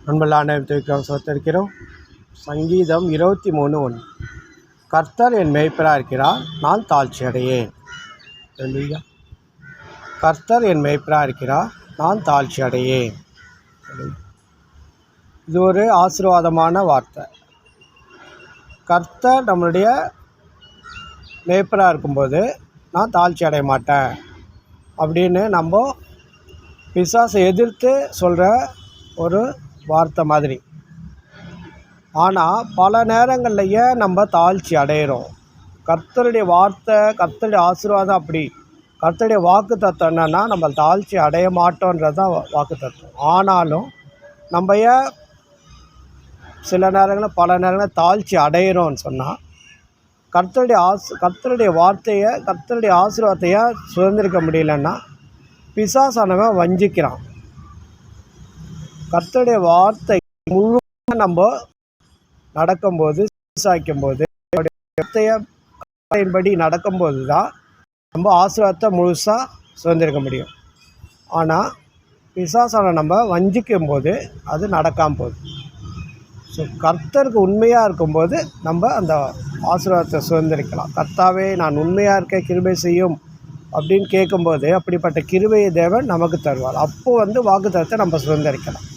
அன்புள்ள சோத்தரிக்கிறோம். சங்கீதம் 23:1. கர்த்தர் என் மேய்ப்பராக இருக்கிறார், நான் தாழ்ச்சி அடையேன். கர்த்தர் என் மேய்ப்பராக இருக்கிறார், நான் தாழ்ச்சி அடையேன். இது ஒரு ஆசீர்வாதமான வார்த்தை. கர்த்தர் நம்மளுடைய மேய்ப்பராக இருக்கும்போது நான் தாழ்ச்சி அடைய மாட்டேன் அப்படின்னு நம்ம பிசாசை எதிர்த்து சொல்கிற ஒரு வார்த்தை மாதிரி. ஆனால் பல நேரங்கள்லையே நம்ம தாழ்ச்சி அடைகிறோம். கர்த்தருடைய வார்த்தை, கர்த்தருடைய ஆசீர்வாதம் அப்படி. கர்த்தருடைய வாக்கு தத்துவம் என்னென்னா நம்ம தாழ்ச்சி அடைய மாட்டோன்றது தான் வாக்கு தத்துவம். ஆனாலும் நம்ம ஏன் சில நேரங்களில் பல நேரங்களில் தாழ்ச்சி அடைகிறோன்னு சொன்னால் கர்த்தருடைய வார்த்தையை, கர்த்தருடைய ஆசீர்வாதத்தையை சுதந்திரிக்க முடியலன்னா பிசாசானவன் வஞ்சிக்கிறான். கர்த்தருடைய வார்த்தை முழுக்க நம்ம நடக்கும்போது, சாய்க்கும்போது, வார்த்தையின்படி நடக்கும்போது தான் நம்ம ஆசீர்வாதத்தை முழுசாக சுதந்திரிக்க முடியும். ஆனால் பிசாசான நம்ம வஞ்சிக்கும் போது அது நடக்காமல் போகுது. ஸோ கர்த்தருக்கு உண்மையாக இருக்கும்போது நம்ம அந்த ஆசீர்வாதத்தை சுதந்திரிக்கலாம். கர்த்தாவே நான் உண்மையாக இருக்க கிருபை செய்யும் அப்படின்னு கேட்கும்போது அப்படிப்பட்ட கிருபையை தேவன் நமக்கு தருவார். அப்போது வாக்குத்தத்தத்தை நம்ம சுதந்திரிக்கலாம்.